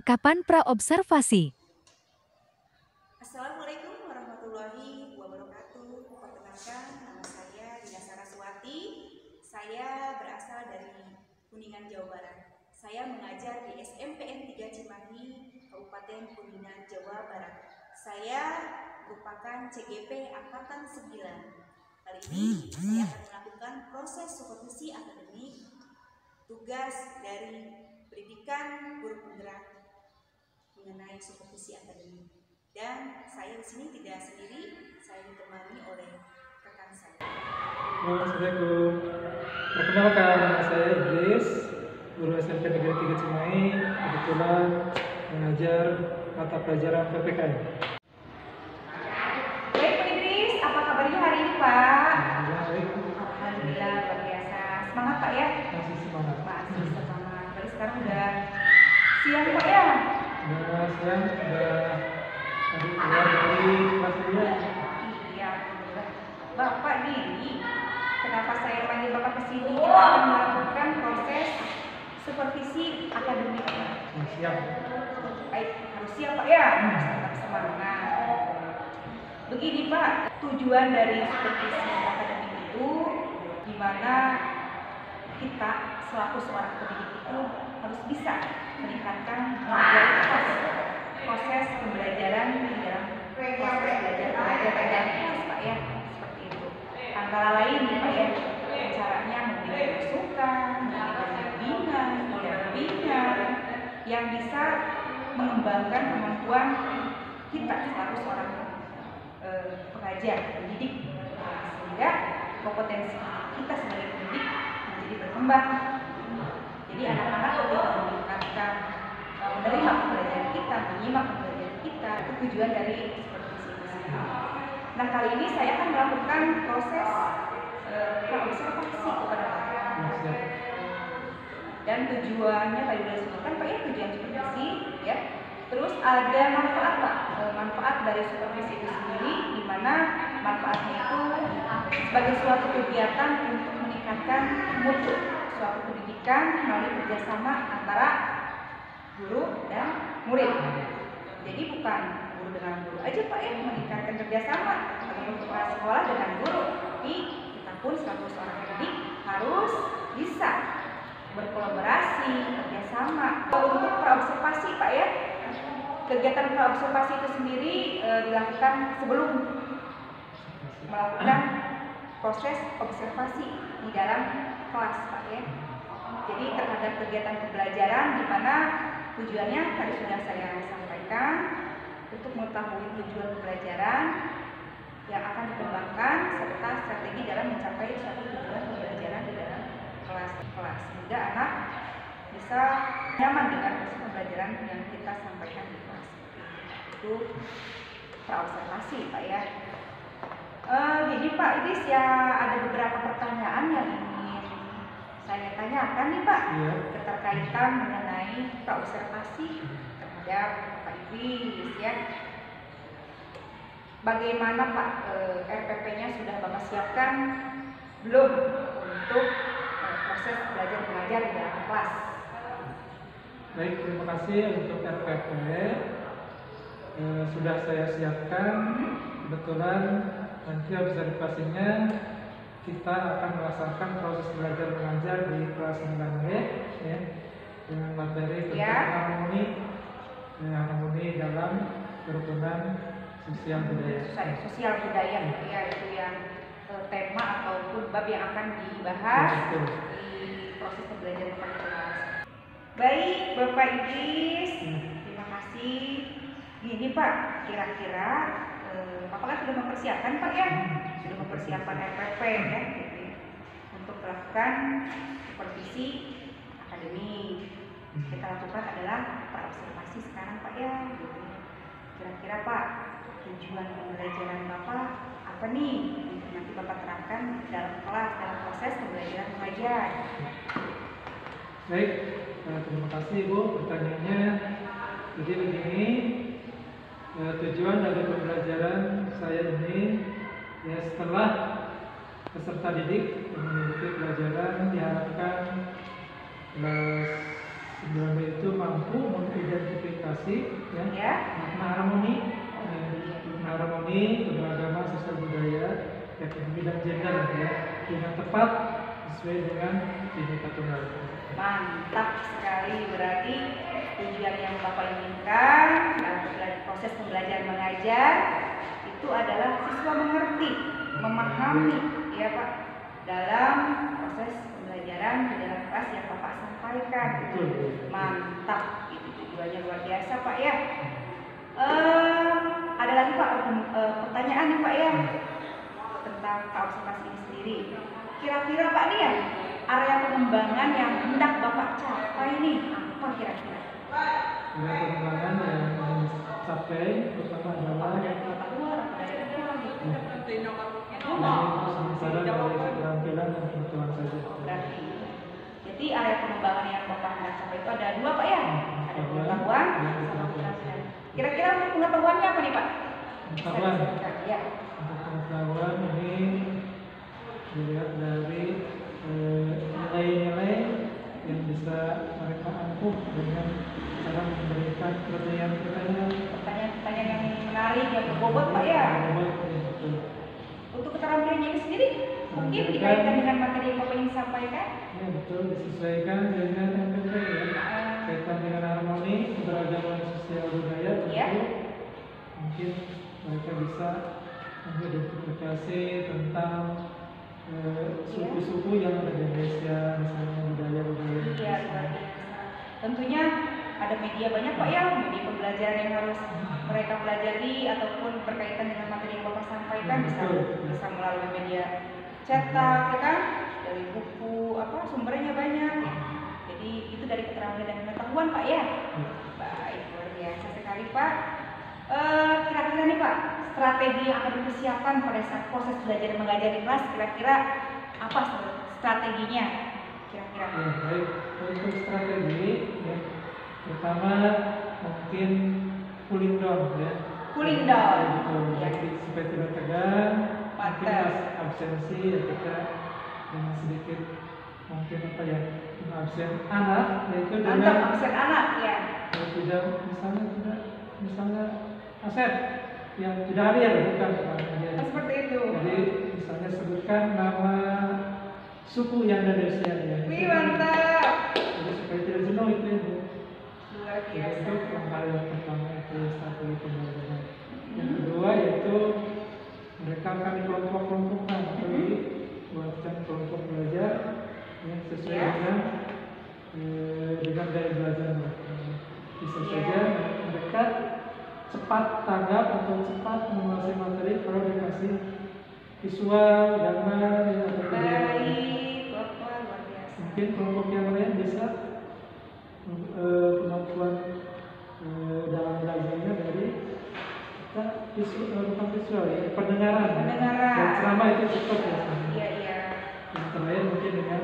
Percakapan praobservasi. Assalamualaikum warahmatullahi wabarakatuh. Perkenalkan, nama saya Dina Saraswati. Saya berasal dari Kuningan, Jawa Barat. Saya mengajar di SMPN 3 Cimahi, Kabupaten Kuningan, Jawa Barat. Saya merupakan CGP Angkatan 9. Kali ini saya akan melakukan proses supervisi akademik tugas dari pendidikan guru penggerak mengenai supervisi akademik. Dan saya di sini tidak sendiri, saya ditemani oleh rekan saya. Assalamualaikum. Perkenalkan, nama saya Idris, guru SMP Negeri 3 Cimahi, kebetulan mengajar mata pelajaran PPKN. Baik Pak Idris, apa kabarnya hari ini Pak? Baik. Alhamdulillah, luar biasa. Semangat Pak ya? Masih semangat. Masih semangat. Baru sekarang udah siang Pak ya? Udah siang, udah tadi keluar dari kelas dulu. Iya, alhamdulillah. Bapak nih, kenapa saya panggil Bapak ke sini? Kita akan melakukan proses supervisi akademik. Siap. Baik, harus siap Pak ya? Harus tetap semangat. Begini Pak, tujuan dari supervisi akademik itu di mana kita selaku seorang pendidik itu harus bisa meningkatkan kualitas proses pembelajaran di dalam proses belajar mengajar Pak ya, seperti itu. Antara lain nih Pak ya, caranya memberikan masukan, memberikan bimbingan, pendampingan yang bisa mengembangkan kemampuan kita selaku seorang pengajar, pendidik, sehingga kompetensi kita sebagai pendidik menjadi berkembang. Jadi anak-anak lebih meningkatkan menerima pembelajaran kita, menyimak pembelajaran kita. Itu tujuan dari supervisi ini. Nah, kali ini saya akan melakukan proses praobservasi kepada Bapak. Dan tujuannya tadi sudah disebutkan Pak ya, tujuan supervisi ya. Terus ada manfaat Pak, manfaat dari supervisi itu sendiri, di mana manfaatnya itu sebagai suatu kegiatan untuk meningkatkan mutu suatu pendidikan melalui kerjasama antara guru dan murid. Jadi bukan guru dengan guru aja Pak ya, meningkatkan kerjasama atau kepala sekolah dengan guru, tapi kita pun selaku seorang pendidik harus bisa berkolaborasi, kerjasama. Untuk praobservasi Pak ya, kegiatan praobservasi itu sendiri dilakukan sebelum melakukan proses observasi di dalam kelas Pak ya. Jadi terhadap kegiatan pembelajaran di mana tujuannya tadi sudah saya sampaikan untuk mengetahui tujuan pembelajaran yang akan dikembangkan serta strategi dalam mencapai suatu tujuan pembelajaran di dalam kelas sehingga anak bisa nyaman dengan proses pembelajaran yang kita sampaikan di kelas. Itu praobservasi Pak ya. Jadi Pak Idris ya, ada beberapa pertanyaan yang ingin saya tanyakan nih Pak, keterkaitan mengenai praobservasi terhadap Pak Idris ya. Bagaimana Pak RPP-nya sudah Bapak siapkan belum untuk proses belajar mengajar di dalam kelas? Baik, terima kasih untuk RPP. Sudah saya siapkan. Kebetulan nanti observasinya kita akan melaksanakan proses belajar mengajar di kelas 9B ya, dengan materi tentang harmoni dalam kerukunan sosial budaya. Sosial budaya ya, itu yang tema ataupun bab yang akan dibahas di proses pembelajaran pada kelas. Baik Bapak Idris, terima kasih. Gini Pak, kira-kira Bapak kan sudah mempersiapkan Pak ya, sudah mempersiapkan RPP ya, gitu, untuk melakukan supervisi akademik. Kita lakukan adalah praobservasi sekarang Pak ya, gitu. Kira-kira Pak, tujuan pembelajaran Bapak apa nih? Nanti Bapak terapkan dalam kelas, dalam proses pembelajaran mengajar. Baik, terima kasih Ibu pertanyaannya. Jadi begini, tujuan dari pembelajaran saya ini ya, setelah peserta didik mengikuti pelajaran diharapkan 9B itu mampu mengidentifikasi ya, Ya. makna harmoni, beragama, sosial budaya, ekonomi dan gender ya, dengan tepat sesuai dengan Bhinneka Tunggal Ika. Mantap sekali, berarti tujuan yang Bapak inginkan dalam proses pembelajaran mengajar itu adalah siswa mengerti, memahami ya Pak, dalam proses pembelajaran di dalam kelas yang Bapak sampaikan. Betul. Mantap, itu tujuannya luar biasa Pak ya. Ada lagi Pak pertanyaan nih Pak ya tentang observasi ini sendiri. Kira-kira Pak nih ya, area pengembangan yang hendak Bapak capai nih apa kira-kira? Area pengembangan yang capai pertama adalah Dari kota luar atau dari dalam gitu. sementara dari keterampilan dan pengetahuan saja. Berarti, jadi area pengembangan yang Bapak hendak capai itu ada dua Pak ya? Ada pengetahuan sama keterampilan. Kira-kira untuk pengetahuannya apa nih Pak? Pengetahuan. Ya. Untuk pengetahuan ini dilihat dari nilai-nilai yang bisa mereka ampuh dengan cara memberikan pertanyaan-pertanyaan Pertanyaan yang menarik, yang berbobot Pak ya. betul. Untuk keterampilannya ini sendiri, mungkin dikaitkan dengan materi yang Bapak ingin sampaikan. Ya betul, disesuaikan dengan MPP ya. Kaitan dengan harmoni, keberagaman sosial budaya tentu Ya. mungkin mereka bisa mengidentifikasi tentang suku-suku yang ada di Indonesia, misalnya budaya-budaya Iya, Indonesia. luar biasa. Tentunya ada media banyak Pak ya, media pembelajaran yang harus mereka pelajari ataupun berkaitan dengan materi yang Bapak sampaikan bisa melalui media cetak ya kan, dari buku sumbernya banyak. Jadi itu dari keterampilan dan pengetahuan Pak ya. Baik, luar biasa sekali Pak. Kira-kira nih Pak, strategi yang akan dipersiapkan pada saat proses belajar mengajar di kelas, kira-kira apa strateginya? Kira-kira? Ya, baik. Untuk strategi, ya, pertama mungkin cooling down ya. Cooling down. Betul. Ya. Jadi supaya tidak tegang, mungkin Mantap. pas absensi ya kita dengan sedikit mungkin absen anak, yaitu Mantap, dengan absen anak ya. tidak misalnya Asep yang tidak hadir bukan dia. Seperti itu. Jadi misalnya sebutkan nama suku yang ada di Indonesia ya. Wih, mantap. Jadi supaya tidak jenuh itu ya. Luar Jadi biasa. itu hal yang pertama itu strategi pembelajaran. Yang kedua yaitu mereka akan kelompok-kelompokkan atau dibuatkan kelompok belajar yang sesuai Ya. dengan gaya belajar mereka. Bisa Ya. saja mereka cepat tanggap atau cepat menguasai materi kalau dikasih visual, gambar, ya, atau video. Baik, Bapak luar biasa. Mungkin kelompok yang lain bisa kemampuan dalam belajarnya dari kita bukan visual ya, pendengaran. Pendengaran. Dan ceramah itu cukup ya. Iya, iya. Yang terakhir mungkin dengan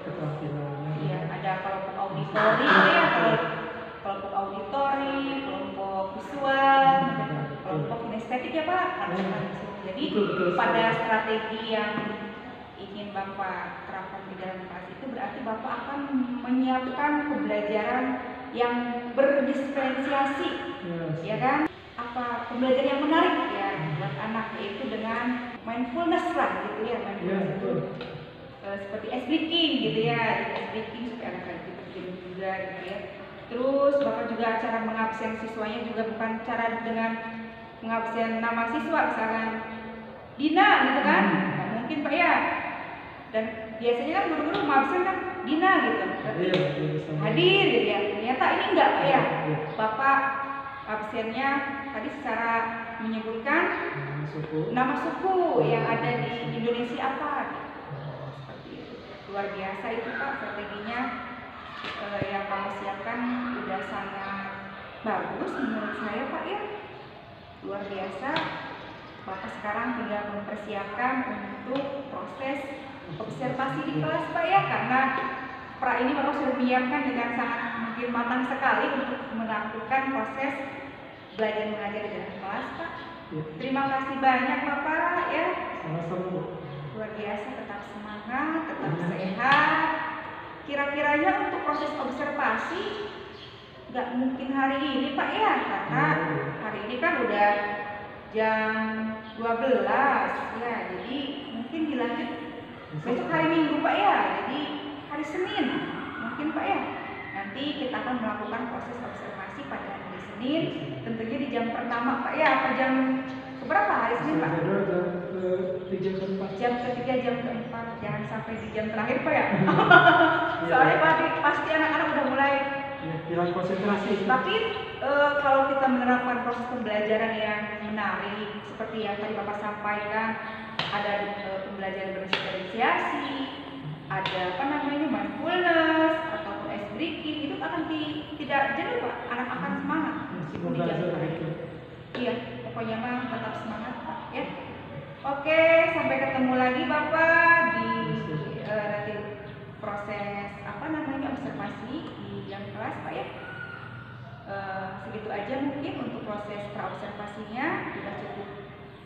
keterampilannya. Iya, ada kelompok auditori ya, kalau kelompok auditori, kelompok visual, kelompok kinestetik ya Pak. Jadi Betul. pada strategi yang ingin Bapak terapkan di dalam kelas itu berarti Bapak akan menyiapkan pembelajaran yang berdiferensiasi, ya kan? Apa pembelajaran yang menarik ya buat anak, yaitu dengan mindfulness lah gitu ya, mindfulness itu seperti ice breaking gitu ya, ice breaking supaya anak-anak itu terjun juga gitu ya. Terus Bapak juga cara mengabsen siswanya juga bukan cara dengan mengabsen nama siswa, misalkan Dina gitu kan, nggak mungkin Pak ya. Dan biasanya kan guru-guru mengabsen kan Dina gitu, hadir gitu ya. Ternyata ini enggak Pak ya. Bapak absennya tadi secara menyebutkan nama suku yang ada di Indonesia apa gitu. Seperti itu. Luar biasa itu Pak strateginya yang Bapak siapkan udah sangat bagus menurut saya Pak ya. Luar biasa. Bapak sekarang tinggal mempersiapkan untuk proses observasi di kelas Pak ya, karena pra ini Bapak sudah menyiapkan dengan sangat mungkin matang sekali untuk melakukan proses belajar mengajar di dalam kelas Pak. Terima kasih banyak Bapak ya. Sama-sama. Luar biasa, tetap semangat, tetap sehat. kira-kiranya untuk proses observasi nggak mungkin hari ini Pak ya, karena hari ini kan udah jam 12 ya, jadi mungkin dilanjut besok hari Minggu Pak ya, jadi hari Senin mungkin Pak ya. Nanti kita akan melakukan proses observasi pada hari Senin, tentunya di jam pertama Pak ya, apa jam berapa hari Senin Pak? Jam ketiga, jam keempat, jangan sampai di jam terakhir Pak ya. Soalnya pasti anak-anak udah mulai hilang konsentrasi. Tapi kalau kita menerapkan proses pembelajaran yang menarik seperti yang tadi Bapak sampaikan, ada pembelajaran berinisiasi, ada mindfulness ataupun ice breaking, itu akan tidak jenuh Pak, anak akan semangat meskipun di jam terakhir. Iya, pokoknya mah tetap semangat Pak ya. Oke, sampai ketemu lagi Bapak di nanti proses observasi di yang kelas Pak ya. Segitu aja mungkin untuk proses praobservasinya, sudah cukup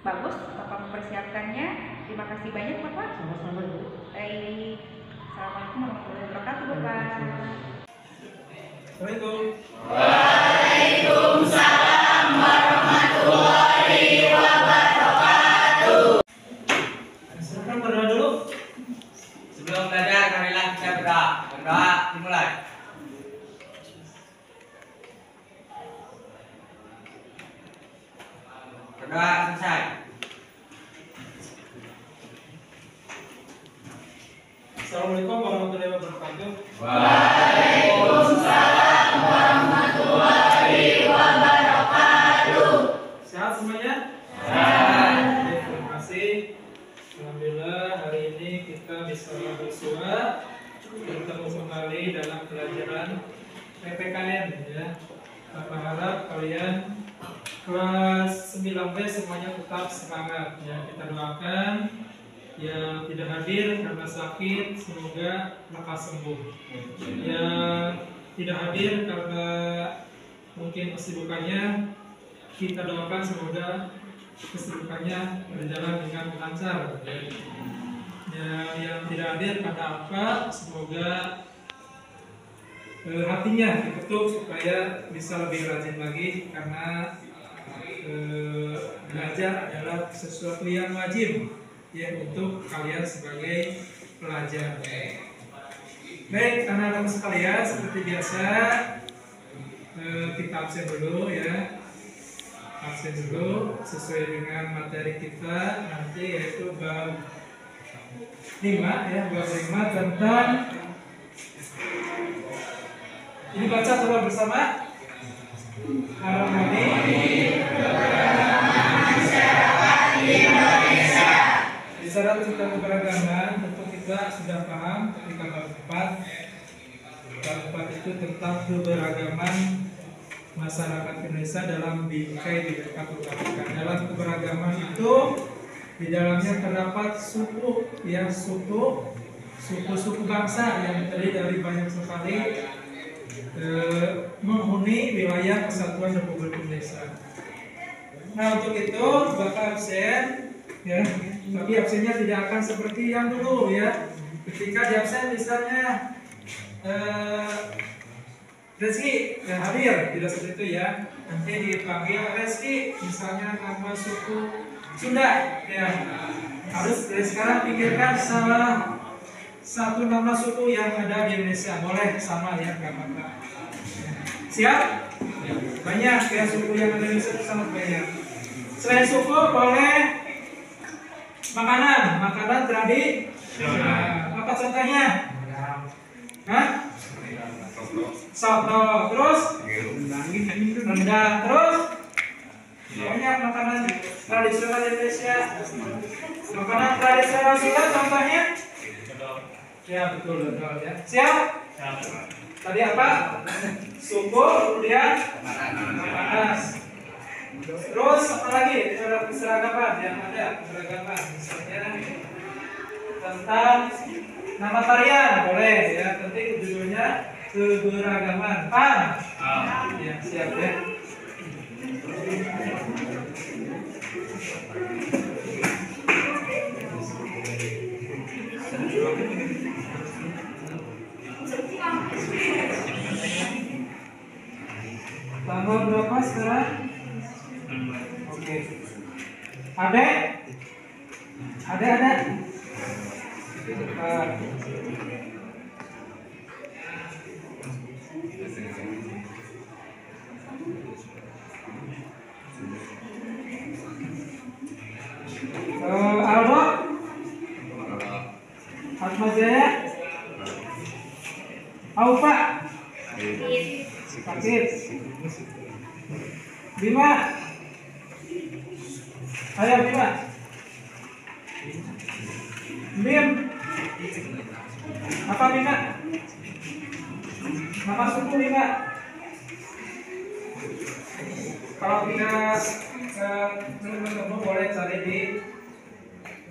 bagus Bapak mempersiapkannya. Terima kasih banyak Bapak. Sama-sama Bu. Baik. Assalamualaikum warahmatullahi wabarakatuh Bapak. Assalamualaikum. Waalaikumsalam warahmatullahi wabarakatuh. Silakan berdoa dulu. Sebelum belajar, marilah kita berdoa. Berdoa dimulai. Berdoa selesai. Assalamualaikum warahmatullahi wabarakatuh. Waalaikumsalam warahmatullahi wabarakatuh. Sehat semuanya? Sehat. Terima kasih. Alhamdulillah hari ini kita bisa bersua bertemu kembali dalam pelajaran PPKN ya. Bapak harap kalian kelas 9B semuanya tetap semangat ya. Kita doakan yang tidak hadir karena sakit semoga lekas sembuh. Yang tidak hadir karena mungkin kesibukannya, kita doakan semoga kesibukannya berjalan dengan lancar. Yang tidak hadir karena apa, semoga hatinya diketuk supaya bisa lebih rajin lagi, karena belajar adalah sesuatu yang wajib ya untuk kalian sebagai pelajar. Baik anak-anak sekalian, seperti biasa kita absen dulu ya. Absen dulu sesuai dengan materi kita nanti, yaitu bab 5 ya, bab 5 tentang ini, baca coba bersama. Harmoni masyarakat Indonesia. Di syarat tentang keberagaman tentu kita sudah paham ketika bab 4. Bab 4 itu tentang keberagaman masyarakat Indonesia dalam bingkai Bhinneka Tunggal Ika. Dalam keberagaman itu di dalamnya terdapat suku bangsa yang terdiri dari banyak sekali menghuni wilayah Kesatuan Republik Indonesia. Nah, untuk itu Bapak absen ya, tapi absennya tidak akan seperti yang dulu ya. Ketika di absen misalnya Reski ya hadir, tidak seperti itu ya. Nanti dipanggil Reski, misalnya nama suku Sunda ya. Harus dari sekarang pikirkan salah satu nama suku yang ada di Indonesia. Boleh sama ya, nggak apa-apa. Siap? Banyak ya suku yang ada di Indonesia, sangat banyak. Selain suku boleh makanan tradisional. Apa contohnya? Hah? Soto, terus rendang, terus banyak makanan tradisional Indonesia. Makanan tradisional Sunda contohnya? Ya betul ya. Siap? Tadi apa? Suku, kemudian makanan. Terus apa lagi? Keseragaman yang ada, keseragaman. Misalnya tentang nama tarian boleh ya. Nanti judulnya keberagaman. Paham? Ya, siap ya. Ada? Ada. Aldo? Atma Jaya? Aufa? Sakit. Bima? Ayo Bima. Bim. Apa Bima? Nama suku Bima. Kalau tidak teman-teman boleh cari di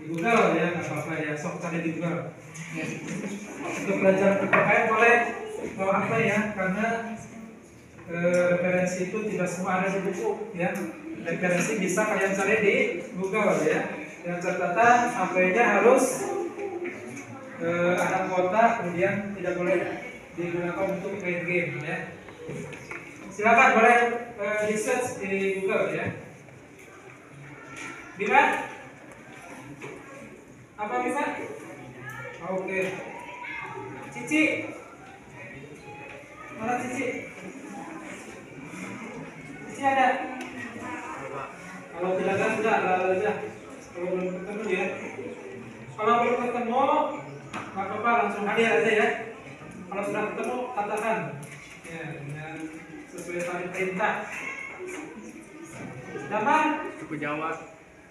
Google ya, nggak apa-apa ya, sok cari di Google. Untuk belajar PPKN boleh, kalau apa ya, karena referensi itu tidak semua ada di buku ya. Referensi bisa kalian cari di Google ya. Yang catatan HP-nya harus ada kuota, kemudian tidak boleh digunakan untuk main game ya. Silakan boleh di search di Google ya. Bima? Apa Bima? Oke. Cici? Mana Cici? Cici ada? Kalau tidak ada sudah lalu aja. Kalau belum ketemu ya. Kalau belum ketemu, nggak apa-apa langsung hadir aja ya. Kalau sudah ketemu katakan ya dengan sesuai tadi perintah. Siapa? Suku Jawa.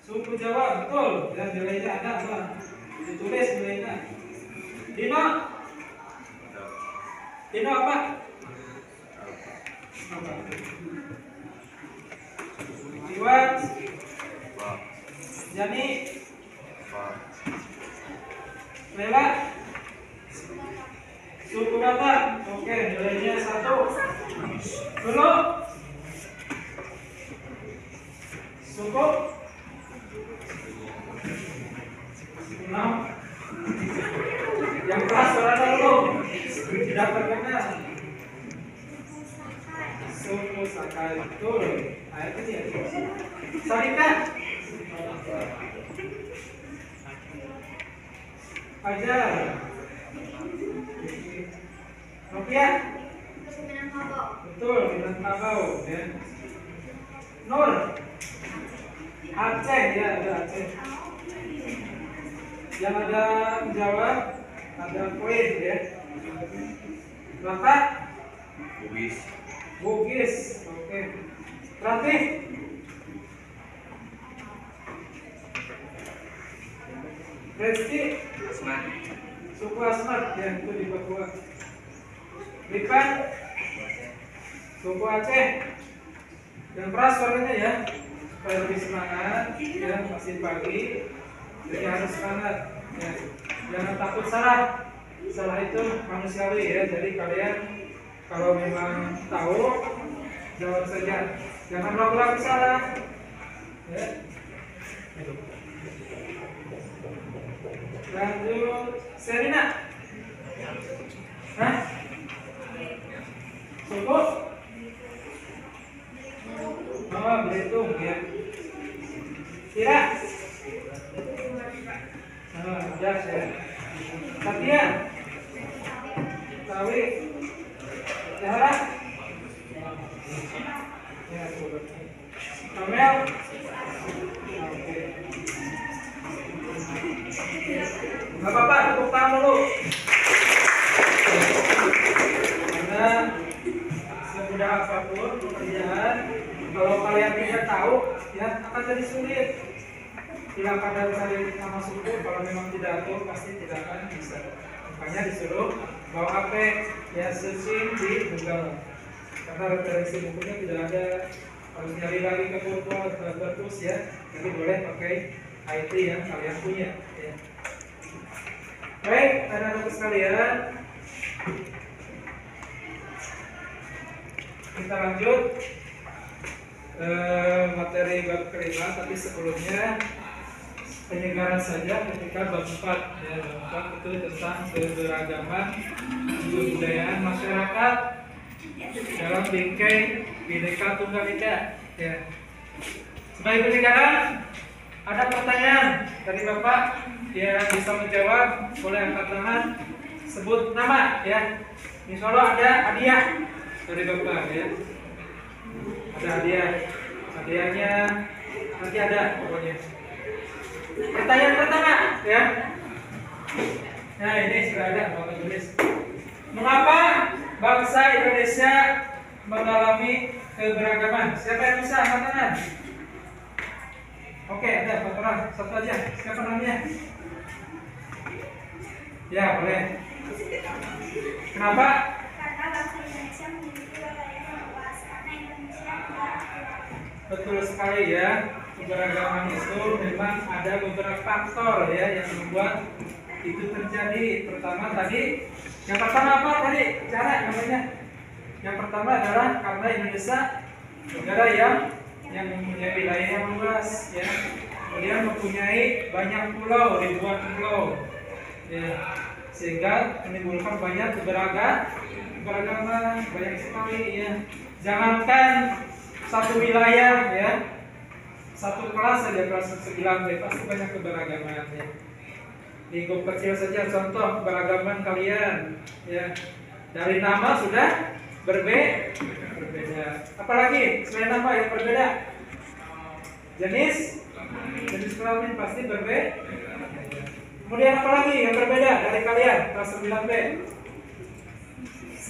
Suku Jawa betul. Dan nilainya ada apa? Ditulis nilainya. Dino? Dino apa? Iwan? Jani? Lela? Suku Batak? Oke, nilainya 1. Dulu? Suku? 6. Yang keras suara dulu. Tidak terkenal. Suku Sakai. Betul. Ayat ini ya. Sarika? Ajar. Nokia? Betul, Minangkabau ya. Nur? Aceh ya, ada Aceh. Yang ada Jawa, ada Kuwait ya. Bapak? Bugis. Bugis, oke. Ratih? Reski? Asmat. Suku Asmat ya, itu di Papua. Lipan? Suku Aceh. Yang keras suaranya ya, supaya lebih semangat ya, masih pagi. Jadi harus semangat ya. Jangan takut salah. Salah itu manusiawi ya. Jadi kalian kalau memang tahu jawab saja. Jangan ragu-ragu salah. Ya. Lanjut Serina. Hah? Suku? Oh, Belitung ya. Kira? Ya, ya. Satya? Sawi? Zahra? Ya, Kamel? Oke. Gak apa-apa, tepuk tangan dulu. Karena semudah apapun pekerjaan, kalau kalian tidak tahu, ya akan jadi sulit. Silakan dari cari nama suku, kalau memang tidak tahu pasti tidak akan bisa. Makanya disuruh bawa HP, ya searching di Google. Karena referensi bukunya tidak ada, harus nyari lagi ke perpus ya. Jadi boleh pakai IT yang kalian punya. Ya. Baik, anak-anak sekalian, kita lanjut materi bab kelima, tapi sebelumnya penyegaran saja ketika bab 4 ya, bab 4 itu tentang keberagaman kebudayaan masyarakat dalam bingkai Bhinneka Tunggal Ika ya. Sebagai penyegaran Ada pertanyaan dari Bapak yang bisa menjawab, boleh angkat tangan, sebut nama ya. Insya Allah ada hadiah dari Bapak ya. Ada hadiah, hadiahnya nanti ada pokoknya. Pertanyaan pertama ya. Nah ini sudah ada Bapak tulis. Mengapa bangsa Indonesia mengalami keberagaman? Siapa yang bisa angkat tangan? Oke, ada Pak Terang, satu aja. Siapa namanya? Ya, boleh. Kenapa? Karena bangsa Indonesia memiliki wilayah yang luas, karena Indonesia tidak Betul sekali ya. Keberagaman itu memang ada beberapa faktor ya yang membuat itu terjadi. Pertama tadi, yang pertama apa tadi? Cara namanya. Yang pertama adalah karena Indonesia negara yang mempunyai wilayah yang luas ya, kemudian mempunyai banyak pulau, ribuan pulau ya, sehingga menimbulkan banyak keberagaman banyak sekali ya. Jangankan satu wilayah ya, satu kelas saja, kelas 9 pasti banyak keberagaman ya. Lingkup kecil saja contoh keberagaman kalian ya, dari nama sudah berbeda. Apalagi selain nama yang berbeda, jenis kelamin pasti berbeda. Kemudian apalagi yang berbeda dari kalian kelas 9B?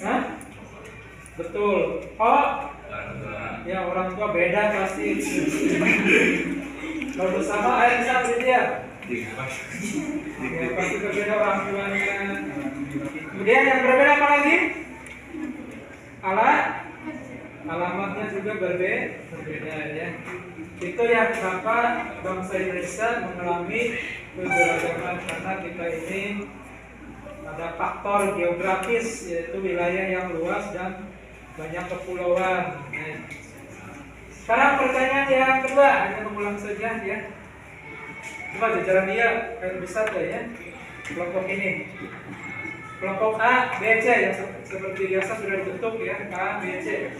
Hah? Betul. Oh, ya orang tua beda pasti. Kalau bersama ayah bisa beli dia. Ya, pasti berbeda orang tuanya. Kemudian yang berbeda apa lagi? Alamatnya juga berbeda ya. Itu yang kenapa bangsa Indonesia mengalami keberagaman, karena kita ini ada faktor geografis, yaitu wilayah yang luas dan banyak kepulauan. Sekarang pertanyaan yang kedua, hanya mengulang saja ya. Coba jajaran dia kayak besar ya. Kelompok ini. Kelompok A, B, C yang seperti biasa sudah dibentuk ya, A, B, C.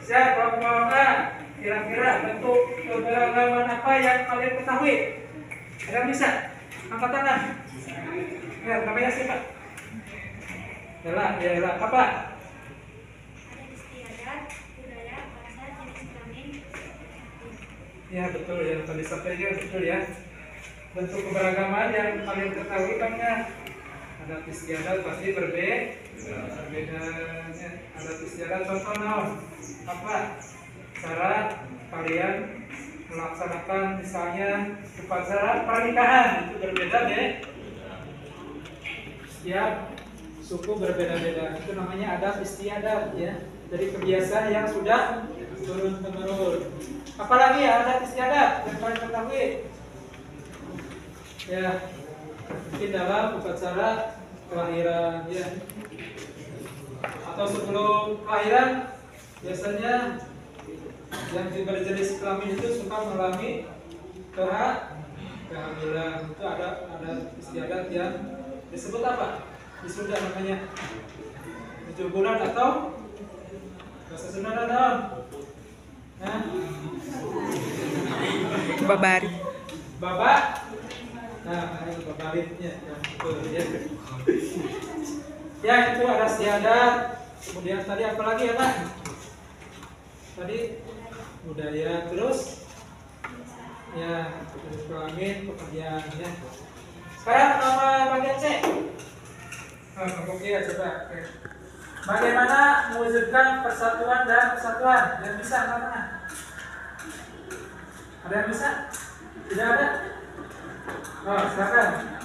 Siapa kelompok A? Kira-kira bentuk keberagaman apa yang kalian ketahui? Ada yang bisa? Angkat tangan. Ya, namanya siapa? Yala, apa? ada istiadat, budaya, bahasa, jenis kelamin. Ya betul, yang tadi sampaikan betul ya. Bentuk keberagaman yang kalian ketahui banyak. Adat istiadat pasti berbeda. Adat istiadat contoh naon? Apa cara kalian melaksanakan misalnya upacara pernikahan itu berbeda deh. Setiap suku berbeda-beda. Itu namanya adat istiadat ya. Dari kebiasaan yang sudah turun temurun. Apalagi ya adat istiadat yang kalian ketahui? Ya, mungkin dalam upacara kelahiran ya, atau sebelum kelahiran biasanya yang berjenis kelamin itu suka mengalami kehamilan. Itu ada istiadat yang disebut apa? Di Sunda namanya 7 bulan atau bahasa Sunda ada Babari. Babak. Nah, ini babaritnya ya. Ya itu ada istiadat. Kemudian tadi apa lagi ya Pak? Tadi budaya, terus ya jenis kelamin, pekerjaan ya. Sekarang nama bagian C. Oke ya coba. Oke. Bagaimana mewujudkan persatuan dan kesatuan? Yang bisa mana? Ada yang bisa? Tidak ada? Oh, silakan.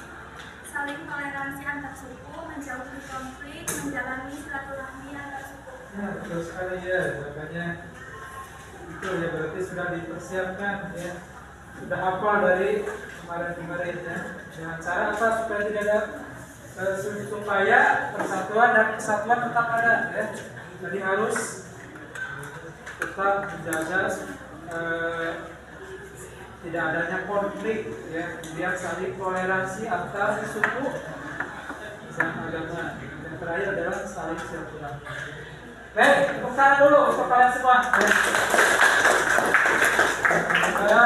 Saling toleransi antar suku, menjauhi konflik, menjalani silaturahmi antar suku. Ya, betul sekali ya. Makanya itu ya berarti sudah dipersiapkan ya. Sudah hafal dari kemarin-kemarin ya. Dengan cara apa supaya tidak ada supaya persatuan dan kesatuan tetap ada ya. Jadi harus tetap menjaga tidak adanya konflik ya, kemudian saling toleransi antar suku dan agama. Yang terakhir adalah saling silaturahmi. Baik, tepuk tangan dulu untuk kalian semua. Ya.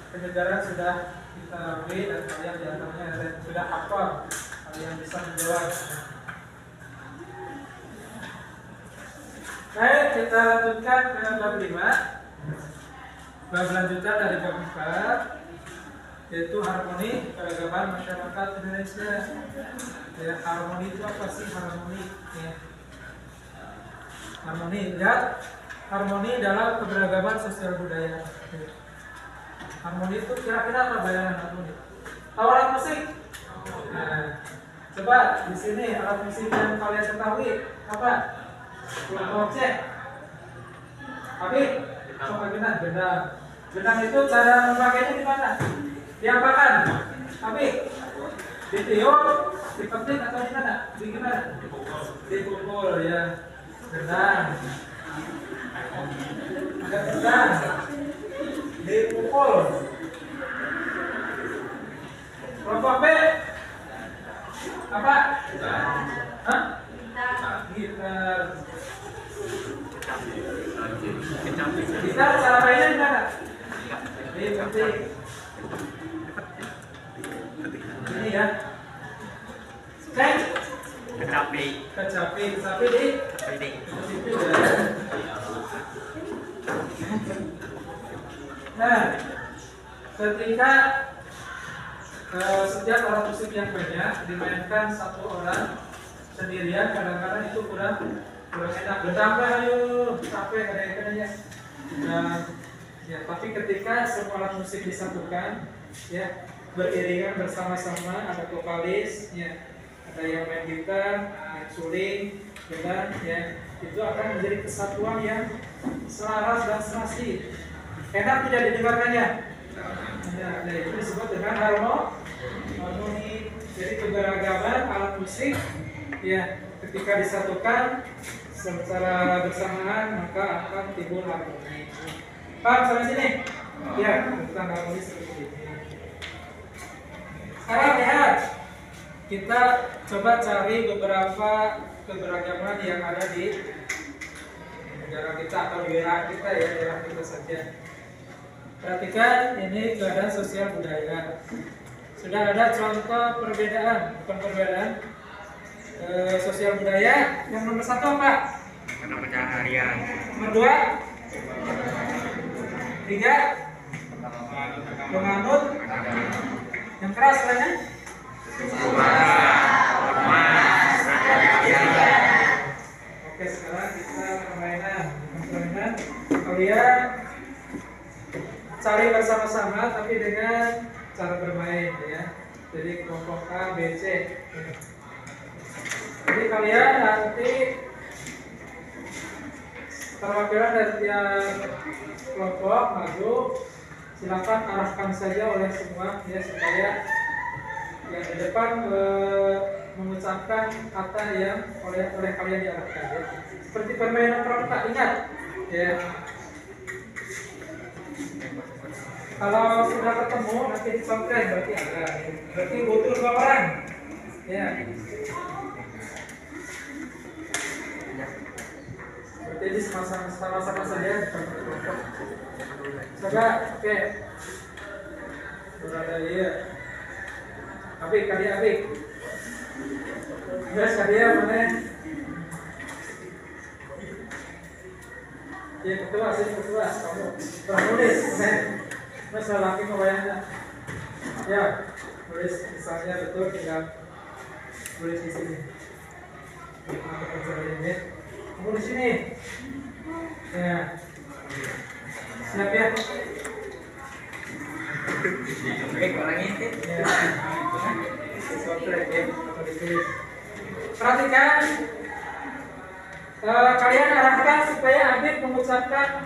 penyegaran sudah kita lalui dan kalian diantaranya ada yang sudah hafal, kalian bisa menjawab. Baik, kita lanjutkan ke bab 5. Bab lanjutan dari bab 4, yaitu harmoni keragaman masyarakat Indonesia. Ya, harmoni itu apa sih harmoni? Ya. Harmoni, lihat harmoni dalam keberagaman sosial budaya. Ya. Harmoni itu kira-kira apa bayangan harmoni? Tahu alat musik? Nah, coba di sini alat musik yang kalian ketahui apa? Gocek. Habis, coba genang, genang. Genang itu cara memakainya di mana? Diapakan? Habis, ditiup, dipetik atau di mana? Di gimana? Dipukul ya. Genang. Genang. Dipukul. Kelompok B. Apa? Hah? Gitar. Gitar cara mainnya di mana? Dipetik. Ini ya. Cek. Kecapi. Kecapi di situ ya. Nah, ketika setiap alat musik yang banyak dimainkan satu orang sendirian, kadang-kadang itu kurang enak. Bertambah ayo, capek kadang-kadang ya. Ya, tapi ketika semua alat musik disatukan, ya beriringan bersama-sama, ada vokalis, ya, ada yang main gitar, main suling, dan ya itu akan menjadi kesatuan yang selaras dan serasi. Enak tidak didengarkannya? Nah, itu disebut dengan harmoni. Jadi keberagaman alat musik, ya ketika disatukan secara bersamaan maka akan timbul harmoni. Paham sampai sini? Ya, tentang harmoni seperti ini. Sekarang lihat, kita coba cari beberapa keberagaman yang ada di negara kita atau di wilayah kita ya, daerah kita saja. Perhatikan ini keadaan sosial budaya. Sudah ada contoh perbedaan, bukan perbedaan sosial budaya. Yang nomor 1 apa? Mata pencaharian. Nomor 2, 3, menganut. Yang keras lainnya? Oke, sekarang kita permainan. Kalian cari bersama-sama tapi dengan cara bermain ya. Jadi kelompok A, B, C. Jadi kalian nanti perwakilan dari tiap kelompok maju, silakan arahkan saja oleh semua ya supaya yang di depan mengucapkan kata yang oleh kalian diarahkan ya. Seperti permainan pramuka, ingat ya. Kalau sudah ketemu nanti dicontreng berarti butuh 2 orang ya. Berarti ini sama-sama saja. Coba, oke. Berada ya. Abik. Guys, kalian mana? Ya, ketua, kamu pernah nulis, Mas laki membayangnya. Ya, tulis misalnya betul, tinggal tulis di sini. Kamu di sini. Ya, siap ya. Orang ini. Ya. Perhatikan, kalian arahkan supaya Adit mengucapkan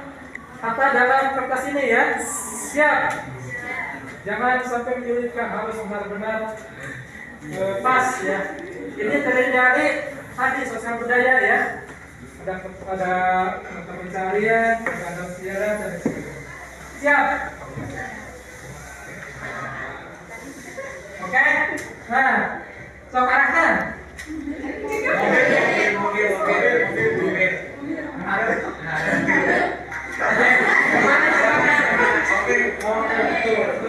kata dalam kertas ini ya. Siap. Jangan sampai menyulitkan, harus benar-benar pas ya. Ini terdiri dari tadi sosial budaya ya. Ada mata pencarian, ada sejarah dan sebagainya. Siap. Oke. Nah, sok arahkan. Mobil. Oke, betul.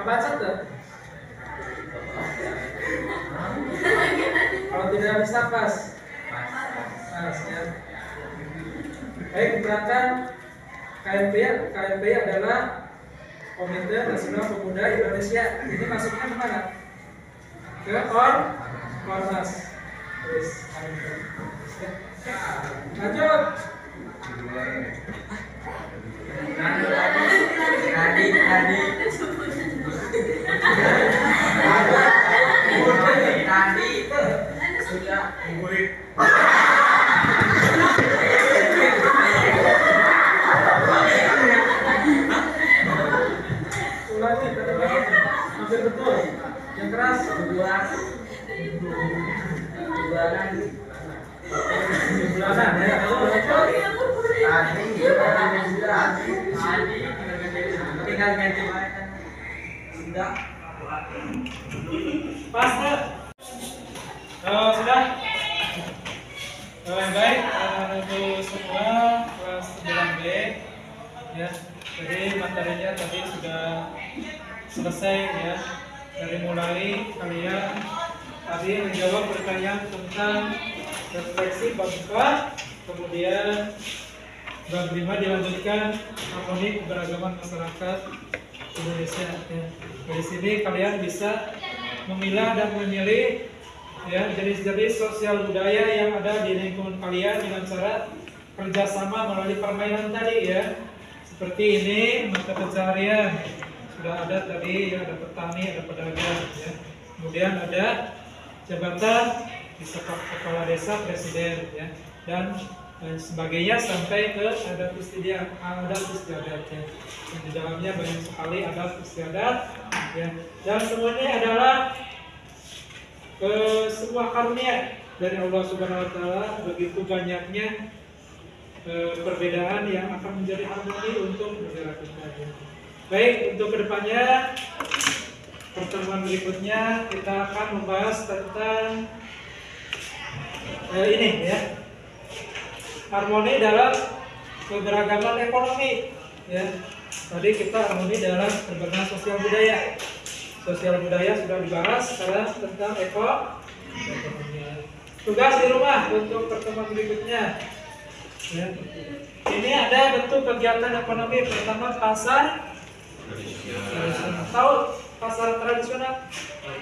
Kebaca tuh? Kalau tidak bisa pas. Pas ya. Baik, gerakan KMPI adalah Komite Nasional Pemuda Indonesia. Ini masuknya kemana? Ke Ormas. Terus. Lanjut. Tadi sudah murid. Ulangi, hampir betul. Yang keras. Bulanan ya. Tinggal ganti sudah. Pas tuh. Sudah. Baik, untuk semua kelas 9B ya. Jadi materinya tadi sudah selesai ya. Dari mulai kalian tadi menjawab pertanyaan tentang refleksi bab 4, kemudian bab 5 dilanjutkan harmoni keberagaman masyarakat Indonesia ya. Dari sini kalian bisa memilah dan memilih ya jenis-jenis sosial budaya yang ada di lingkungan kalian dengan cara kerjasama melalui permainan tadi ya. Seperti ini mata pencarian sudah ada tadi ya, ada petani, ada pedagang ya. Kemudian ada jabatan bisa kepala desa, presiden ya, dan sebagainya sampai ke adat istiadat ya. Dan di dalamnya banyak sekali adat istiadat ya. Dan semuanya adalah sebuah karunia dari Allah Subhanahu Wa Taala. Begitu banyaknya perbedaan yang akan menjadi harmoni untuk negara kita. Ya. Baik, untuk kedepannya pertemuan berikutnya kita akan membahas tentang ini ya, harmoni dalam keberagaman ekonomi ya. Tadi kita harmoni dalam keberagaman sosial budaya. Sosial budaya sudah dibahas, sekarang tentang ekonomi. Tugas di rumah untuk pertemuan berikutnya ya. Ini ada bentuk kegiatan ekonomi. Pertama, pasar tradisional. Tahu pasar tradisional?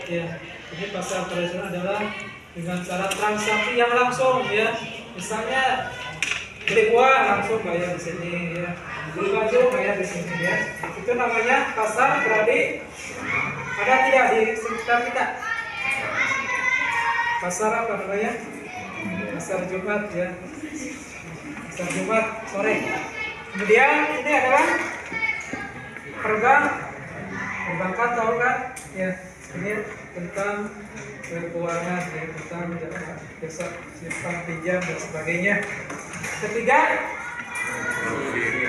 Ya, ini pasar tradisional adalah dengan cara transaksi yang langsung ya. Misalnya beli buah langsung bayar di sini ya. Beli baju bayar di sini ya. Itu namanya pasar tradisional. Ada tidak di sekitar kita? Pasar apa namanya? Pasar Jumat ya. Pasar Jumat sore. Kemudian ini adalah perbankan, tahu kan? Ya, ini tentang keuangan ya, tentang jasa simpan pinjam dan sebagainya. Ketiga,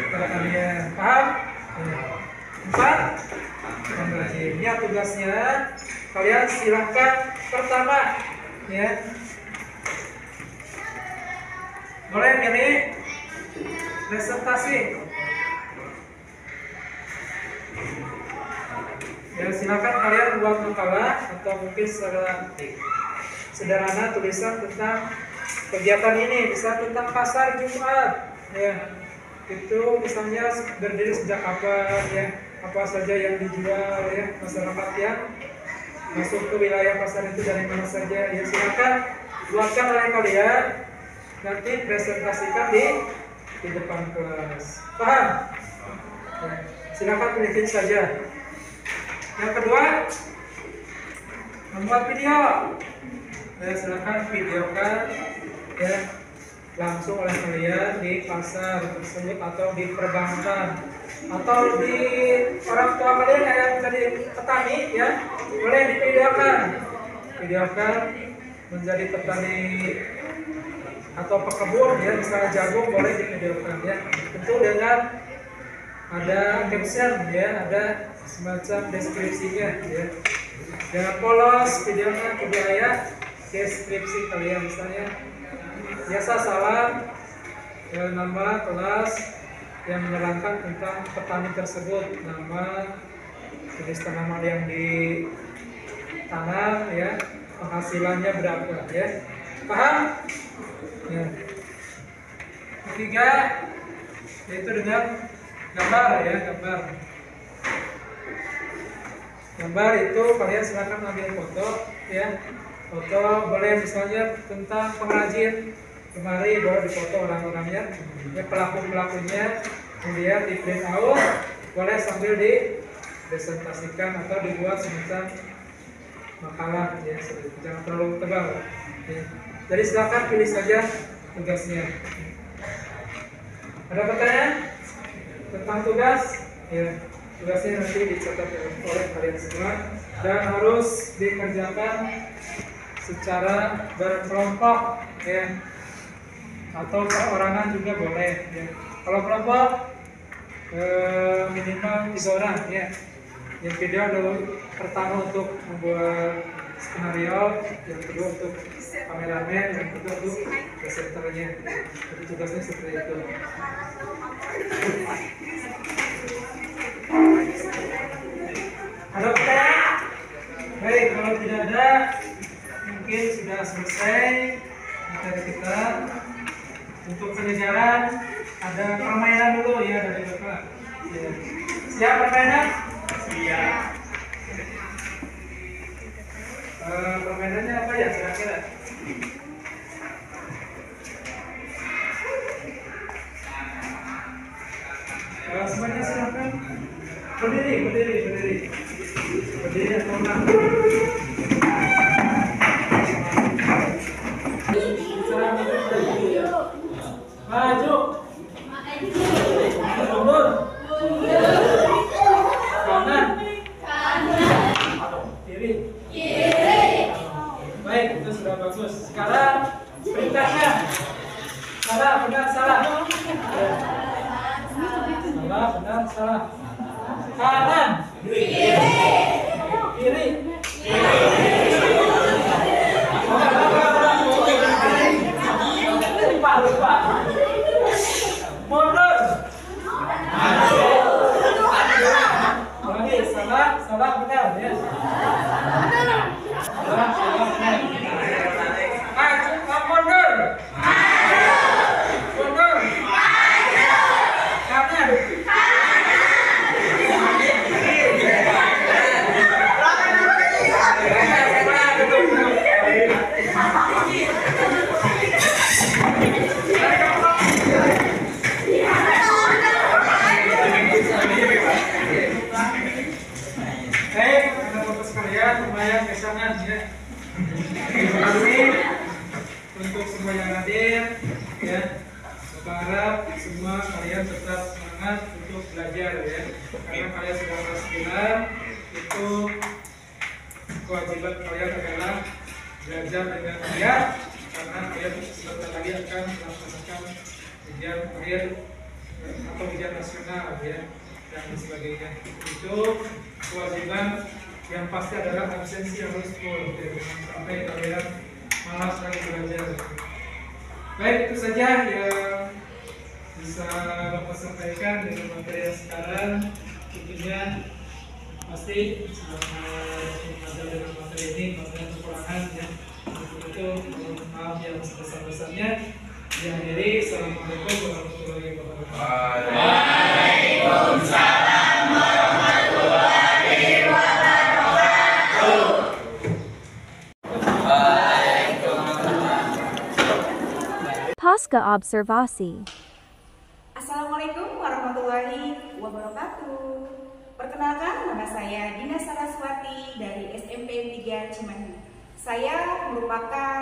kalian paham? 4, pengrajin. Ya, tugasnya kalian silahkan pertama ya. Boleh milih presentasi. Ya, silakan kalian buat makalah atau mungkin secara sederhana tulisan tentang kegiatan ini, bisa tentang pasar Jumat ya. Itu misalnya berdiri sejak kapan ya, apa saja yang dijual ya, masyarakat yang masuk ke wilayah pasar itu dari mana saja ya. Silakan buatkan oleh kalian, nanti presentasikan di depan kelas. Paham? Ya, silakan pilih saja. Yang kedua, membuat video. Ya, silakan videokan ya langsung oleh kalian di pasar tersebut atau di perbankan atau di orang tua kalian yang menjadi petani ya, boleh videokan menjadi petani atau pekebun ya, misalnya jagung boleh divideokan ya, tentu dengan ada caption ya, ada semacam deskripsinya ya. Jangan polos videonya, budaya deskripsi kalian, misalnya biasa salam nama kelas yang menerangkan tentang petani tersebut, nama jenis tanaman yang ditanam ya, penghasilannya berapa ya. Paham? Ya. Ketiga yaitu dengan gambar ya, gambar itu kalian silakan ambil foto ya. Foto boleh misalnya tentang pengrajin kemari, boleh difoto orang-orangnya ya, pelakunya, kemudian di print out, boleh sambil dipresentasikan atau dibuat semacam makalah ya, jangan terlalu tebal ya. Jadi silakan pilih saja tugasnya. Ada pertanyaan tentang tugas? Ya, tugasnya nanti dicatat oleh kalian semua dan harus dikerjakan secara berkelompok ya, atau perorangan juga boleh ya. Kalau kelompok minimal 3 orang ya. Yang kedua adalah pertama untuk membuat skenario, yang kedua untuk kameramen, yang kedua untuk presenternya. Jadi tugasnya seperti itu. Ada pertanyaan? Baik, kalau tidak ada, mungkin sudah selesai materi kita. Untuk pengejaran ada permainan dulu ya dari Bapak. Ya. Siap permainan? Siap. Permainannya apa ya kira-kira? Semuanya silakan berdiri atau enggak? Maju. Mundur. Kanan. Kiri. Baik, itu sudah bagus. Sekarang perintahnya. Salah, benar, salah. Salah, benar, salah. Kanan. Kiri. Lupa. Mundur. Lagi salah benar ya. Salah benar. Mundur. Mundur. Kanan. Lumayan kesangan ya. Terima kasih untuk semua yang hadir ya. Bapak harap semua kalian tetap semangat untuk belajar ya. Karena kalian sudah kelas 9, itu kewajiban kalian adalah belajar dengan giat, karena kalian sebentar lagi akan melaksanakan ujian akhir atau ujian nasional ya, dan sebagainya. Itu kewajiban yang pasti adalah absensi yang harus full, sampai kalian malas lagi belajar. Baik, itu saja yang bisa Bapak sampaikan dengan materi yang sekarang. Tentunya pasti selama belajar dengan materi ini banyak kekurangan ya. Untuk itu mohon maaf yang sebesar-besarnya. Dihadiri, assalamualaikum warahmatullahi wabarakatuh. Waalaikumsalam warahmatullahi wabarakatuh. Pasca Observasi. Assalamualaikum warahmatullahi wabarakatuh. Perkenalkan, nama saya Dina Saraswati dari SMP 3 Cimahi. Saya merupakan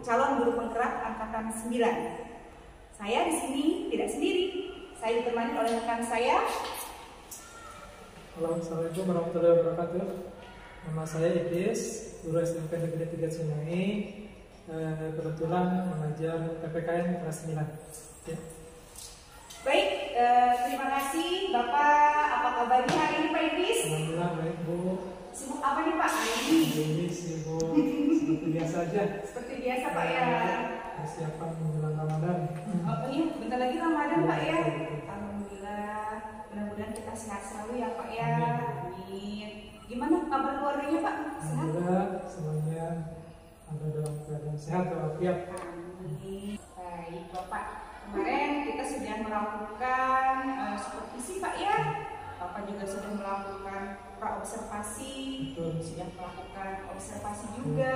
calon guru penggerak angkatan 9. Saya di sini tidak sendiri. Saya ditemani oleh rekan saya. Assalamualaikum warahmatullahi wabarakatuh. Nama saya Idris, guru SMP Negeri 3 Cimahi. Kebetulan mengajar PPKN kelas 9. Ya. Baik, terima kasih Bapak. Apa kabarnya hari ini Pak Idris? Alhamdulillah baik Bu. Sibuk apa nih Pak hari ini? Ini sibuk seperti biasa aja. Seperti biasa Pak ya. Persiapan menjelang Ramadan. Oh iya, bentar lagi Ramadan Pak ya. Alhamdulillah. Mudah-mudahan kita sehat selalu ya Pak ya. Amin. sehat walafiat. Amin. Baik Bapak, kemarin kita sudah melakukan supervisi Pak ya. Bapak juga sudah melakukan praobservasi, sudah melakukan observasi juga.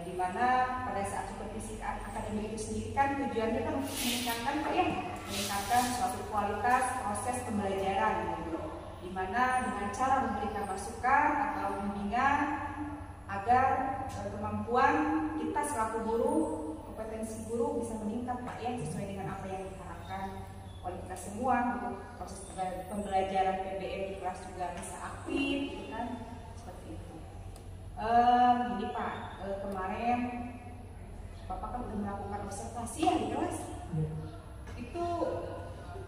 Di mana pada saat supervisi akademik itu sendiri kan tujuannya kan untuk meningkatkan Pak ya, meningkatkan suatu kualitas proses pembelajaran gitu. Di mana dengan cara memberikan masukan atau bimbingan agar kemampuan kita selaku guru, kompetensi guru bisa meningkat Pak ya, sesuai dengan apa yang diharapkan oleh kita semua untuk proses pembelajaran PBM di kelas juga bisa aktif gitu kan, seperti itu. Gini Pak, kemarin Bapak kan udah melakukan observasi ya di kelas. Itu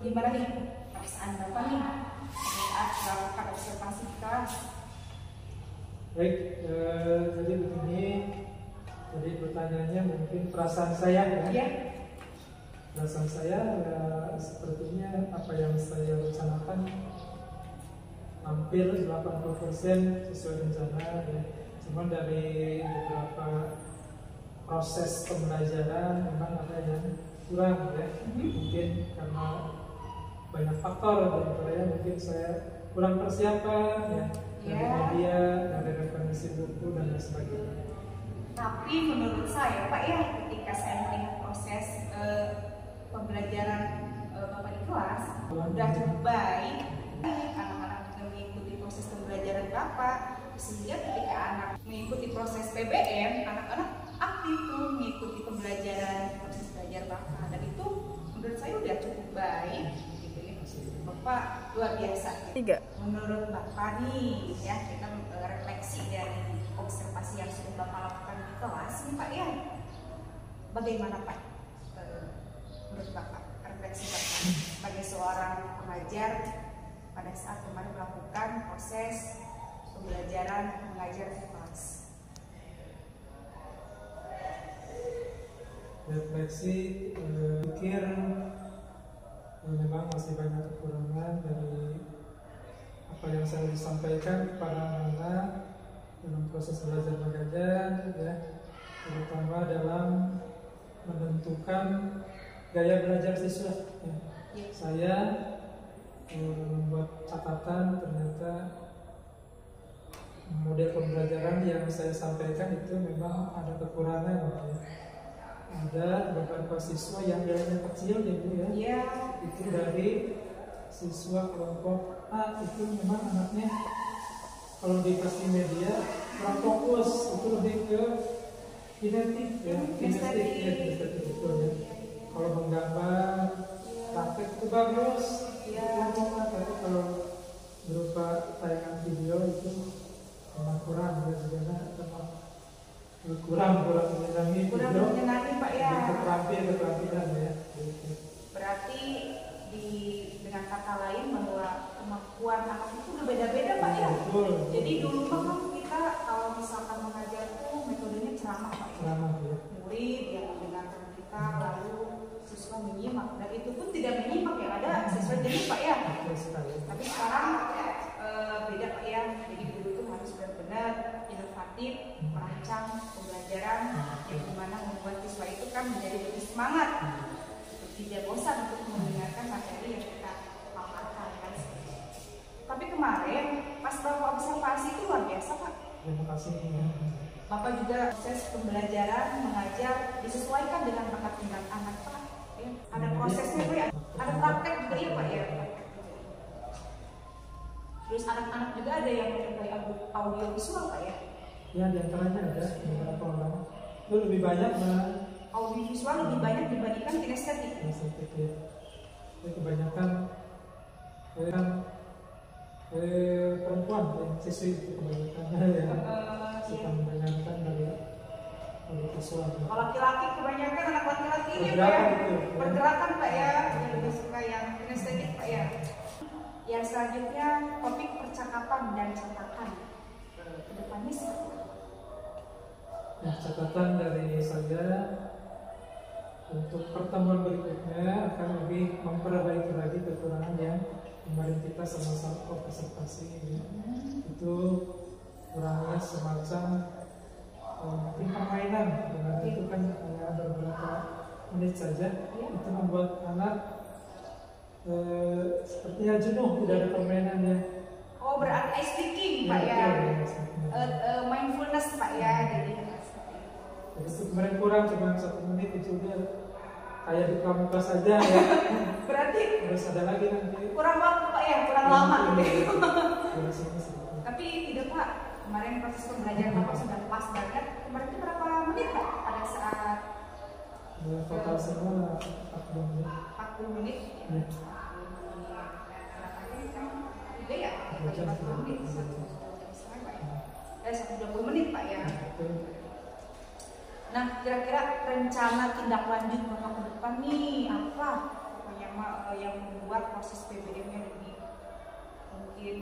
gimana nih perasaan Bapak nih saat melakukan observasi di kelas? Baik, jadi begini, jadi pertanyaannya mungkin perasaan saya ya. Ya. Perasaan saya ya, sepertinya apa yang saya rencanakan hampir 80% sesuai rencana ya. Cuman dari beberapa proses pembelajaran memang ada yang kurang ya. Mungkin karena banyak faktor, diantaranya mungkin saya kurang persiapan ya, dari media, dari referensi buku dan lain sebagainya. Tapi menurut saya Pak ya, ketika saya melihat proses pembelajaran Bapak di kelas sudah cukup baik, anak-anak juga mengikuti proses pembelajaran Bapak, sehingga ketika anak mengikuti proses PBM, anak-anak aktif tuh mengikuti pembelajaran proses belajar Bapak, dan itu menurut saya udah cukup baik gitu ya. Bapak luar biasa gitu. Menurut Bapak nih ya, kita refleksi dari observasi yang sudah Bapak lakukan di kelas nih Pak ya, bagaimana Pak menurut Bapak, refleksi Bapak sebagai seorang pengajar pada saat kemarin melakukan proses pembelajaran mengajar di kelas? Refleksi, pikir memang masih banyak kekurangan dari apa yang saya sampaikan kepada anak-anak dalam proses belajar mengajar ya, terutama dalam menentukan gaya belajar siswa ya. Saya membuat catatan, ternyata model pembelajaran yang saya sampaikan itu memang ada kekurangan ya. Ada beberapa siswa yang nilainya kecil ya Bu ya. Iya. Itu dari siswa kelompok A itu memang anaknya kalau dikasih media kurang fokus, itu lebih ke kinetik ya, kinetik ya, betul ya. Kalau menggambar, praktek itu bagus, tapi kalau berupa tayangan video itu memang kurang ya, sebenarnya kurang menyenangi Kurang video, menyenangi Pak ya. keterampilan ya. Berarti dengan kata lain bahwa kemampuan anak itu berbeda-beda Pak ya. Betul. Jadi dulu kan kita kalau misalkan mengajar itu metodenya ceramah Pak ya. Ceramah ya. Murid yang mendengarkan kita lalu siswa menyimak, dan itu pun tidak menyimak, yang ada siswa jadi Pak ya. Tapi sekarang beda Pak ya. Jadi dulu itu harus benar-benar inovatif, merancang pembelajaran yang dimana membuat siswa itu kan menjadi lebih semangat, tidak bosan untuk mendengarkan materi yang kita paparkan kan. Tapi kemarin pas Bapak observasi itu luar biasa Pak. Terima kasih. Bapak juga proses pembelajaran mengajar disesuaikan dengan bakat minat anak Pak. Ya, ada prosesnya Pak ya. Ada praktek juga ya Pak ya. Terus anak-anak juga ada yang menyukai audio visual Pak ya. Ya, diantaranya ada beberapa orang. Itu lebih banyak Audio visual lebih banyak dibandingkan kinestetik. kinestetik ya. Itu kebanyakan perempuan yang siswi itu kebanyakan ya. Suka mendengarkan dari audio visual. Kalau laki-laki kebanyakan anak laki-laki ini Pak ya. Pergerakan itu, ya. Pergerakan Pak ya. Yang lebih suka yang kinestetik Pak ya. Yang selanjutnya topik percakapan dan catatan. Kedepannya seperti apa? Nah, catatan dari saya untuk pertemuan berikutnya akan lebih memperbaiki lagi kekurangan yang kemarin kita sama-sama observasi ya. Itu kurangnya semacam mungkin permainan, dengan itu kan hanya beberapa menit saja, itu membuat anak sepertinya jenuh, tidak ada permainannya. Oh, berarti ice breaking Pak ya, mindfulness Pak ya, jadi kemarin kurang cuma 1 menit itu udah kayak di pramuka saja ya. Berarti harus ada lagi nanti. kurang waktu Pak ya, kurang lama. Iya. Tapi tidak Pak, kemarin proses pembelajaran Bapak sudah pas banget. Kemarin itu berapa menit Pak pada saat Total semua 40 menit. 40 menit? Ya. Juga ya, 40 menit. 120 menit Pak ya. Nah, kira-kira rencana tindak lanjut Bapak ke depan nih apa? Yang membuat proses PBM-nya lebih mungkin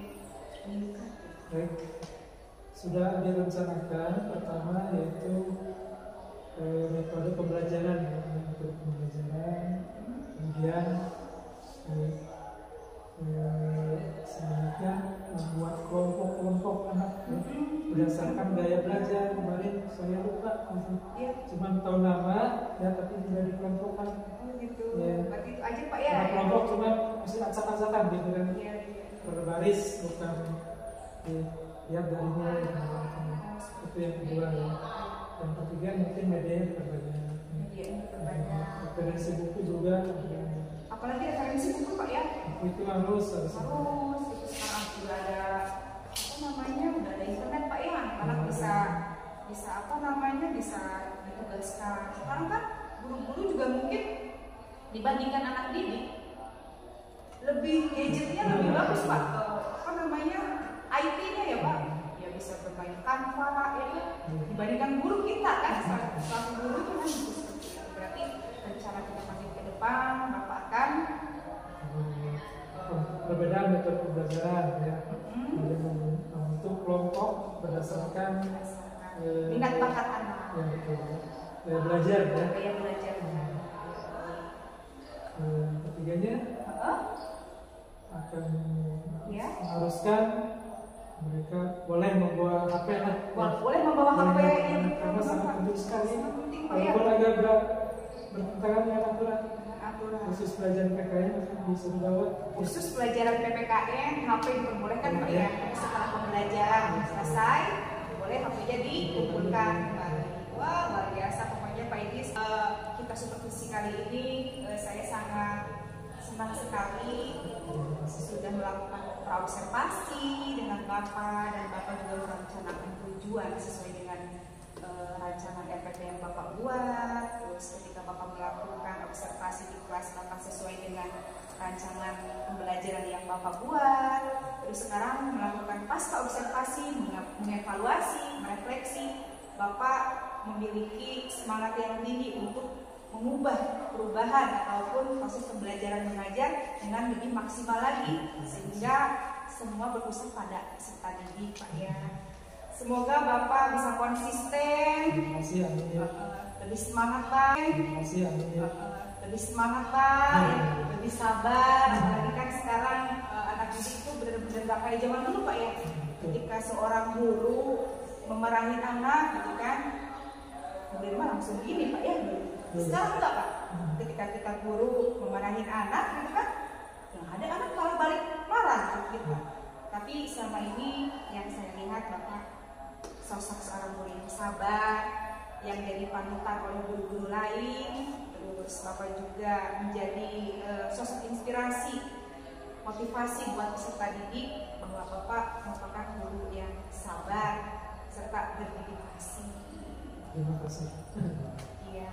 meningkat. Baik, sudah direncanakan pertama yaitu metode pembelajaran, kemudian selanjutnya membuat kelompok-kelompok anak berdasarkan gaya belajar. Kemarin saya lupa, cuma tahu nama ya tapi tidak dikelompokkan. Gitu. Ya. Berarti itu aja Pak ya. Karena kelompok cuma mesti acak-acakan gitu kan, Iya. berbaris bukan lihat dari nilai. Itu yang kedua ya. Yang ketiga mungkin media diperbanyak. Referensi buku juga. Apalagi referensi buku Pak ya. Itu harus Itu sekarang sudah ada udah ada internet Pak ya, anak-anak bisa bisa ditugaskan. Sekarang kan guru-guru juga mungkin dibandingkan anak didik lebih gadgetnya lebih bagus Pak. IT-nya ya Pak, ya bisa bermain Canva ya kan, dibandingkan guru kita kan, satu guru itu kan berarti rencana kita masih ke depan Bapak akan perbedaan metode pembelajaran ya. Untuk kelompok berdasarkan minat bakat anak. Ya betul. Belajar ya. Gaya belajar. Ketiganya akan Ya. mengharuskan mereka boleh membawa HP lah. Boleh membawa HP yang karena sangat penting sekali. Pak ya. Walaupun agak bertentangan dengan aturan. Aturan. Khusus pelajaran PKN bisa dibawa. Khusus pelajaran PPKN HP diperbolehkan Pak ya. Setelah pembelajaran selesai boleh HP-nya dikumpulkan kembali. Wah, luar biasa pokoknya Pak Idris. Kita supervisi kali ini saya sangat senang sekali sudah melakukan praobservasi dengan Bapak, dan Bapak juga merencanakan tujuan sesuai dengan rancangan RPP yang Bapak buat. Terus ketika Bapak melakukan observasi di kelas Bapak sesuai dengan rancangan pembelajaran yang Bapak buat. Terus sekarang melakukan pasca observasi, mengevaluasi, merefleksi. Bapak memiliki semangat yang tinggi untuk mengubah perubahan ataupun proses pembelajaran mengajar dengan lebih maksimal lagi, sehingga semua berpusat pada peserta didik Pak ya. Semoga Bapak bisa konsisten, lebih semangat Pak, lebih semangat Pak, lebih sabar. Apalagi kan sekarang anak didik itu benar-benar gak kayak zaman dulu Pak ya. Ketika seorang guru memarahi anak gitu kan, kemudian langsung gini Pak ya. Sekarang enggak Pak, ketika kita guru memarahin anak gitu kan, yang ada anak malah balik marah gitu. Tapi selama ini yang saya lihat Bapak sosok seorang guru yang sabar, yang jadi panutan oleh guru-guru lain. Terus Bapak juga menjadi sosok inspirasi, motivasi buat peserta didik bahwa Bapak merupakan guru yang sabar serta berdedikasi. Terima kasih. Iya.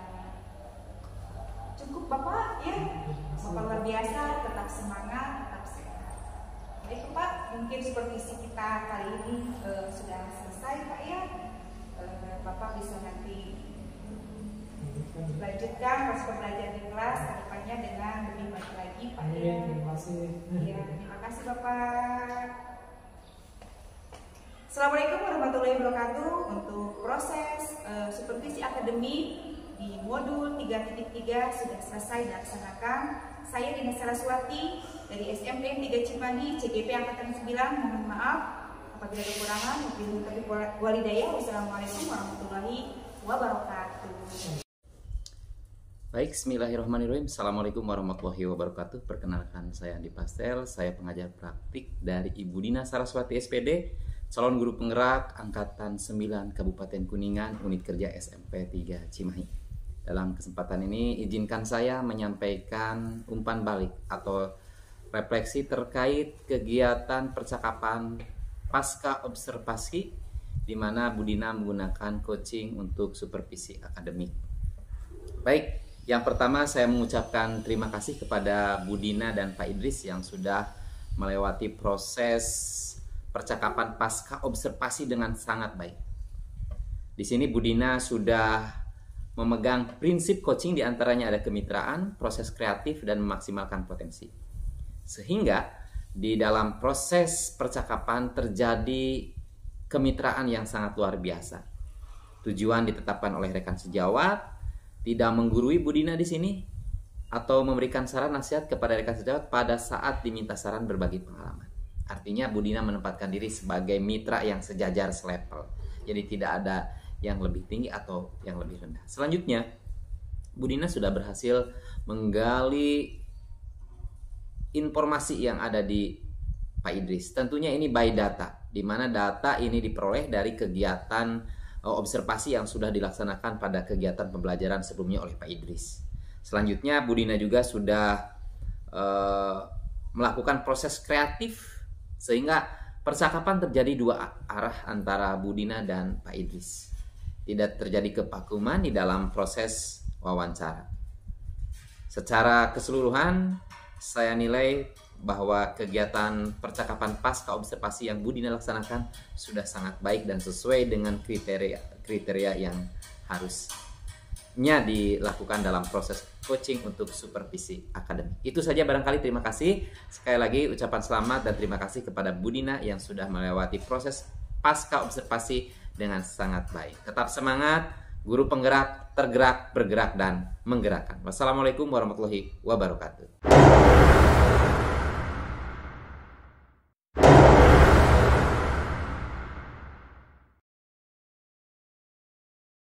Cukup Bapak ya. Bapak luar biasa, tetap semangat, tetap sehat. Baik Pak, mungkin supervisi kita kali ini sudah selesai Pak ya. Bapak bisa nanti lanjutkan proses pembelajaran di kelas kedepannya dengan lebih baik lagi Pak ya. Terima kasih. Ya, terima kasih Bapak. Assalamualaikum warahmatullahi wabarakatuh. Untuk proses supervisi akademik di modul 3.3 sudah selesai dilaksanakan. Saya Dina Saraswati dari SMP 3 Cimandi, CGP Angkatan 9, mohon maaf Apabila ada kekurangan, mungkin taufiq wal hidayah. Wassalamualaikum warahmatullahi wabarakatuh. Baik, bismillahirrahmanirrahim. Assalamualaikum warahmatullahi wabarakatuh. Perkenalkan, saya Andi Pastel. Saya pengajar praktik dari Ibu Dina Saraswati SPD, calon guru penggerak Angkatan 9 Kabupaten Kuningan, Unit Kerja SMP 3 Cimahi. Dalam kesempatan ini, izinkan saya menyampaikan umpan balik atau refleksi terkait kegiatan percakapan pasca observasi, di mana Bu Dina menggunakan coaching untuk supervisi akademik. Baik, yang pertama saya mengucapkan terima kasih kepada Bu Dina dan Pak Idris yang sudah melewati proses percakapan pasca observasi dengan sangat baik. Di sini Bu Dina sudah memegang prinsip coaching, diantaranya ada kemitraan, proses kreatif, dan memaksimalkan potensi. Sehingga di dalam proses percakapan terjadi kemitraan yang sangat luar biasa. Tujuan ditetapkan oleh rekan sejawat, tidak menggurui Bu Dina di sini atau memberikan saran nasihat kepada rekan sejawat pada saat diminta saran berbagi pengalaman. Artinya Bu Dina menempatkan diri sebagai mitra yang sejajar selevel. Jadi tidak ada yang lebih tinggi atau yang lebih rendah. Selanjutnya, Bu Dina sudah berhasil menggali informasi yang ada di Pak Idris. Tentunya ini by data, di mana data ini diperoleh dari kegiatan observasi yang sudah dilaksanakan pada kegiatan pembelajaran sebelumnya oleh Pak Idris. Selanjutnya, Bu Dina juga sudah melakukan proses kreatif sehingga percakapan terjadi dua arah antara Bu Dina dan Pak Idris. Tidak terjadi kevakuman di dalam proses wawancara. Secara keseluruhan, saya nilai bahwa kegiatan percakapan pasca observasi yang Bu Dina laksanakan sudah sangat baik dan sesuai dengan kriteria yang harusnya dilakukan dalam proses coaching untuk supervisi akademik. Itu saja barangkali, terima kasih. Sekali lagi ucapan selamat dan terima kasih kepada Bu Dina yang sudah melewati proses pasca observasi dengan sangat baik. Tetap semangat, guru penggerak, tergerak, bergerak, dan menggerakkan. Wassalamualaikum warahmatullahi wabarakatuh.